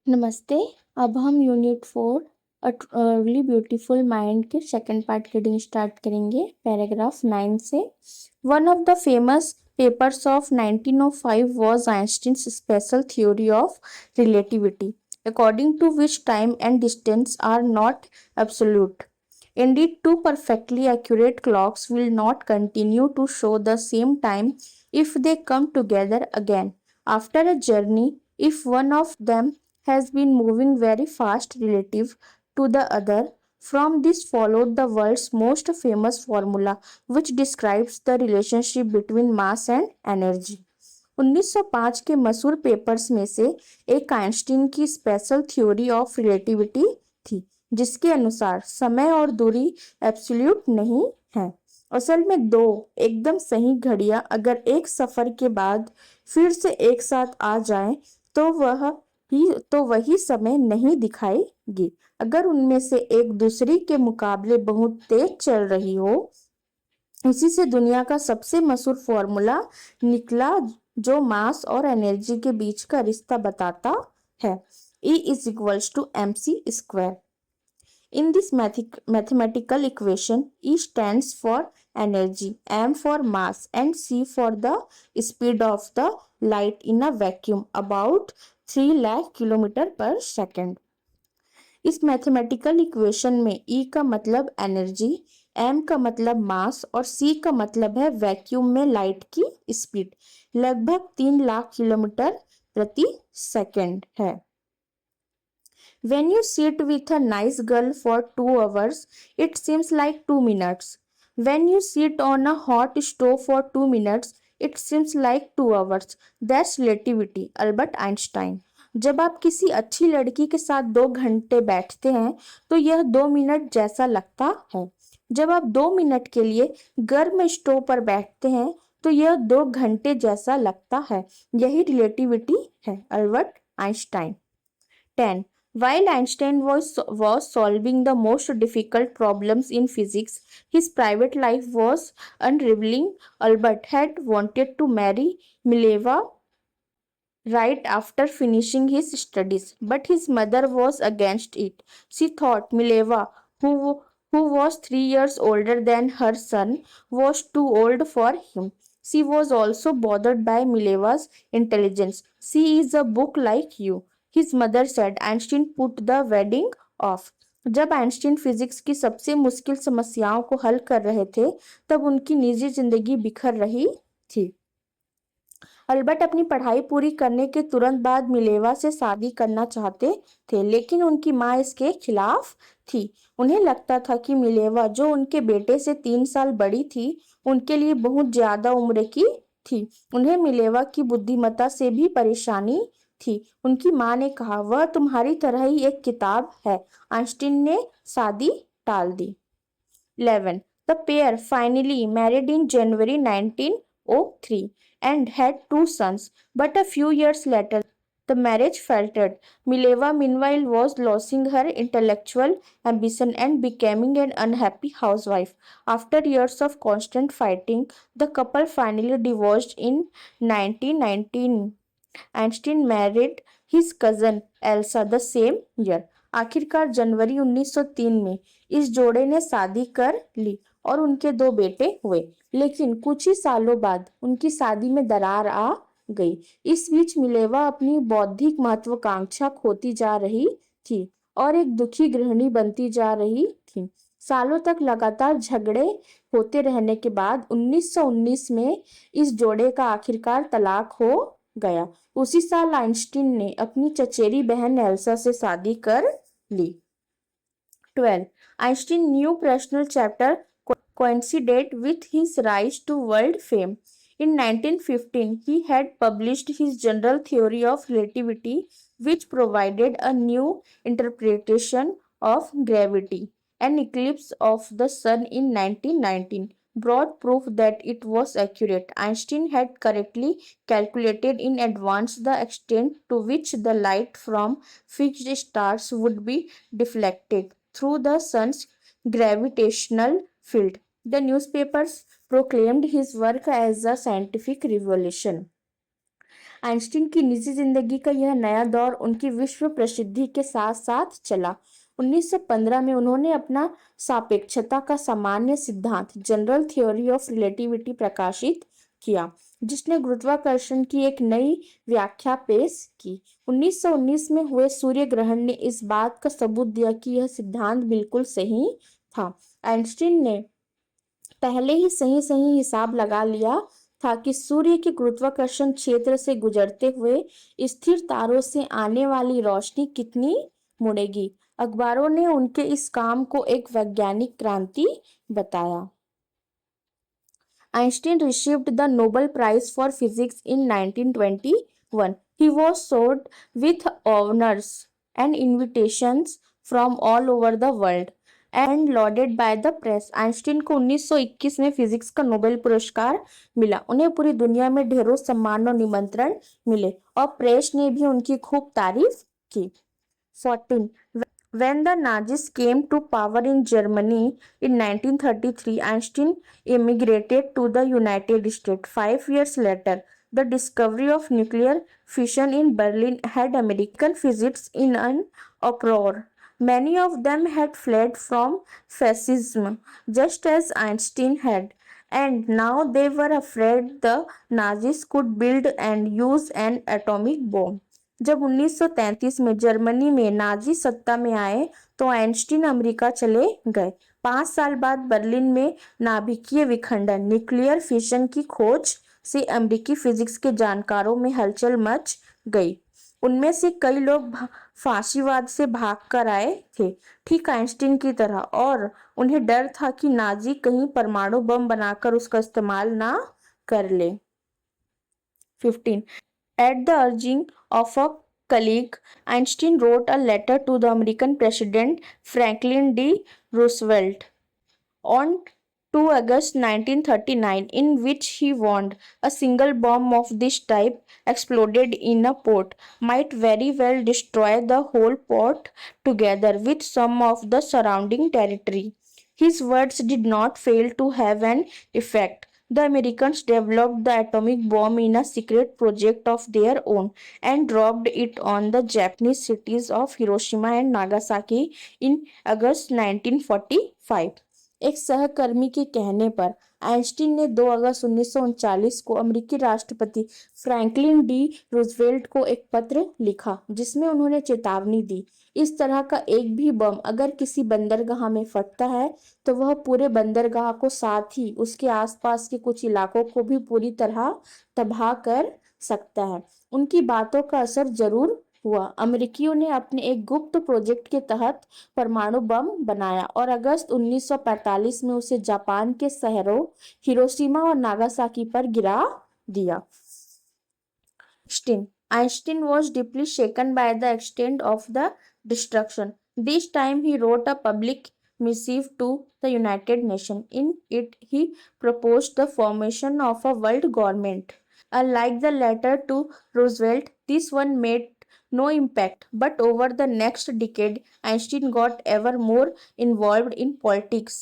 नमस्ते। अब हम यूनिट 4 अर्ली ब्यूटीफुल माइंड के सेकंड पार्ट रीडिंग स्टार्ट करेंगे पैराग्राफ 9 से। One of the famous papers of 1905 was Einstein's special theory of relativity, according to which time and distance are not absolute. Indeed, two perfectly accurate clocks will not continue to show the same time if they come together again. After a journey, if one of them has been moving very fast relative to the other. From this followed the world's most famous formula, which describes the relationship between mass and energy. 1905 के मशहूर papers में से एक Einstein की special theory of relativity थी, जिसके अनुसार समय और दूरी एब्सोल्यूट नहीं है। असल में दो एकदम सही घड़ियां अगर एक सफर के बाद फिर से एक साथ आ जाएं, तो वही समय नहीं दिखाएगी। अगर उनमें से एक दूसरी के मुकाबले बहुत तेज चल रही हो। इसी से दुनिया का सबसे मशहूर फॉर्मूला निकला, जो मास और एनर्जी के बीच का रिश्ता बताता है। E is equals to mc square. In this mathematical equation, E stands for energy, M for mass, and C for the speed of the light in a vacuum, about 3 lakh kilometre पर second. इस mathematical equation में E का मतलब energy, M का मतलब मास और C का मतलब है वैक्यूम में लाइट की स्पीड, लगभग 3 लाख किलोमीटर प्रति सेकेंड है। When you sit with a nice girl for 2 hours, it seems like 2 minutes. When you sit on a hot stove for 2 minutes, it seems like 2 hours. That's relativity. Albert Einstein. जब आप किसी अच्छी लड़की के साथ 2 घंटे बैठते हैं तो यह 2 मिनट जैसा लगता है। जब आप 2 मिनट के लिए गर्म स्टोव पर बैठते हैं तो यह 2 घंटे जैसा लगता है। यही रिलेटिविटी है। Albert Einstein. 10. While Einstein was solving the most difficult problems in physics, his private life was unraveling. Albert had wanted to marry Mileva right after finishing his studies, but his mother was against it. She thought Mileva, who was 3 years older than her son, was too old for him. She was also bothered by Mileva's intelligence. She is a book like you, his mother said. Einstein put the wedding off. जब Einstein physics की सबसे मुश्किल समस्याओं को हल कर रहे थे, तब उनकी निजी जिंदगी बिखर रही थी। अल्बर्ट अपनी पढ़ाई पूरी करने के तुरंत बाद मिलेवा से शादी करना चाहते थे, लेकिन उनकी माँ इसके खिलाफ थी। उन्हें लगता था कि मिलेवा, जो उनके बेटे से 3 साल बड़ी थी, उनके लिए बहुत ज्यादा उम्र की थी। उन्हें मिलेवा की बुद्धिमत्ता से भी परेशानी थी। उनकी माँ ने कहा, वह तुम्हारी तरह ही एक किताब है। आइंस्टीन ने शादी टाल दी। 11. The pair finally married in January 1903 and had 2 sons, but a few years later the marriage faltered. Mileva, meanwhile, was losing her intellectual ambition and becoming an unhappy housewife. After years of constant fighting, the couple finally divorced in 1919. Einstein married his cousin Elsa the same year. आखिरकार जनवरी 1903 में इस जोड़े ने शादी कर ली और उनके 2 बेटे हुए, लेकिन कुछ ही सालों बाद उनकी शादी में दरार आ गई। इस बीच मिलेवा अपनी बौद्धिक महत्वाकांक्षा खोती जा रही थी और एक दुखी गृहिणी बनती जा रही थी। सालों तक लगातार झगड़े होते रहने के बाद 1919 में इस जोड़े का आखिरकार तलाक हो गया। उसी साल आइंस्टीन ने अपनी चचेरी बहन एल्सा से शादी कर ली। 12. Einstein's new personal chapter coincided with his rise to world fame. In 1915, he had published his general theory of relativity, which provided a new interpretation of gravity. An eclipse of the sun in 1919 brought proof that it was accurate. Einstein had correctly calculated in advance the extent to which the light from fixed stars would be deflected through the sun's gravitational field. The newspapers proclaimed his work as a scientific revolution. Einstein की निजी जिंदगी का यह नया दौर उनकी विश्व प्रसिद्धि के साथ साथ चला। 1915 में उन्होंने अपना सापेक्षता का सामान्य सिद्धांत जनरल थ्योरी ऑफ रिलेटिविटी प्रकाशित किया, जिसने गुरुत्वाकर्षण की एक नई व्याख्या पेश की। 1919 में हुए सूर्य ग्रहण ने इस बात का सबूत दिया कि यह सिद्धांत बिल्कुल सही था। आइंस्टीन ने पहले ही सही सही हिसाब लगा लिया था कि सूर्य के गुरुत्वाकर्षण क्षेत्र से गुजरते हुए स्थिर तारों से आने वाली रोशनी कितनी मुड़ेगी। अखबारों ने उनके इस काम को एक वैज्ञानिक क्रांति बताया। Einstein received the Nobel Prize for Physics in 1921. He was showered with honors and invitations from all over the world and lauded by the press. Einstein को 1921 में फिजिक्स का नोबेल पुरस्कार मिला। उन्हें पूरी दुनिया में ढेरों सम्मान और निमंत्रण मिले और प्रेस ने भी उनकी खूब तारीफ की। 14. When the Nazis came to power in Germany in 1933, Einstein immigrated to the United States. 5 years later, the discovery of nuclear fission in Berlin had American physicists in an uproar. Many of them had fled from fascism, just as Einstein had, and now they were afraid the Nazis could build and use an atomic bomb. जब 1933 में Germany में Nazi सत्ता में आए तो Einstein America चले गए। 5 साल बाद बर्लिन में नाभिकीय विखंडन न्यूक्लियर फिशन की खोज से अमेरिकी फिजिक्स के जानकारों में हलचल मच गई। उनमें से कई लोग फांसीवाद से भागकर आए थे, ठीक आइंस्टीन की तरह, और उन्हें डर था कि नाजी कहीं परमाणु बम बनाकर उसका इस्तेमाल ना कर ले। 15. At the urging of a colleague, Einstein wrote a letter to the American President Franklin D. Roosevelt on 2 August 1939, in which he warned a single bomb of this type exploded in a port might very well destroy the whole port together with some of the surrounding territory. His words did not fail to have an effect. The Americans developed the atomic bomb in a secret project of their own and dropped it on the Japanese cities of Hiroshima and Nagasaki in August 1945. एक सहकर्मी के कहने पर Einstein ने 2 अगस्त 1939 को अमेरिकी राष्ट्रपति Franklin D Roosevelt को एक पत्र लिखा, जिसमें उन्होंने चेतावनी दी, इस तरह का एक भी बम अगर किसी बंदरगाह में फटता है तो वह पूरे बंदरगाह को साथ ही उसके आसपास के कुछ इलाकों को भी पूरी तरह तबाह कर सकता है। उनकी बातों का असर जरूर हुआ। अमेरिकियों ने अपने एक गुप्त प्रोजेक्ट के तहत परमाणु बम बनाया और अगस्त 1945 में उसे जापान के शहरों हिरोशिमा और नागासाकी पर गिरा दिया। Einstein was deeply shaken by the extent of the destruction. This time he wrote a public missive to the United Nations. In it, he proposed the formation of a world government. Unlike the letter to Roosevelt, this one made no impact, but over the next decade, Einstein got ever more involved in politics,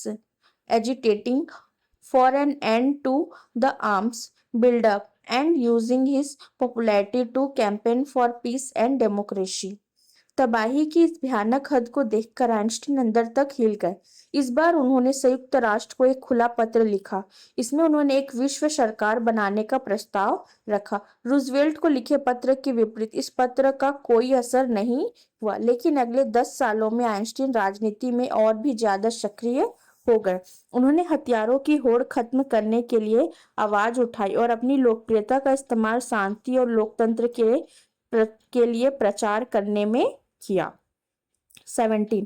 agitating for an end to the arms buildup and using his popularity to campaign for peace and democracy. तबाही की इस भयानक हद को देखकर Einstein अंदर तक हिल गए। इस बार उन्होंने संयुक्त राष्ट्र को एक खुला पत्र लिखा। इसमें उन्होंने एक विश्व सरकार बनाने का प्रस्ताव रखा। रूजवेल्ट को लिखे पत्र के विपरीत इस पत्र का कोई असर नहीं हुआ, लेकिन अगले 10 सालों में आइंस्टीन राजनीति में और भी ज्यादा सक्रिय हो गए। उन्होंने हथियारों की होड़ खत्म करने के लिए आवाज उठाई और अपनी लोकप्रियता का इस्तेमाल शांति और लोकतंत्र के लिए प्रचार करने में किया। 17.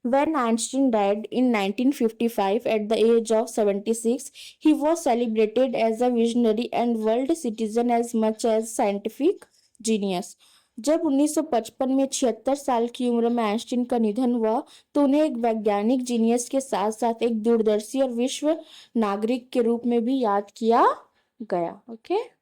When Einstein died in 1955 at the age of 76, he was celebrated as a visionary and world citizen as much as scientific genius. जब 1955 में 76 साल की उम्र में आइंस्टीन का निधन हुआ तो उन्हें एक वैज्ञानिक जीनियस के साथ साथ एक दूरदर्शी और विश्व नागरिक के रूप में भी याद किया गया। ओके।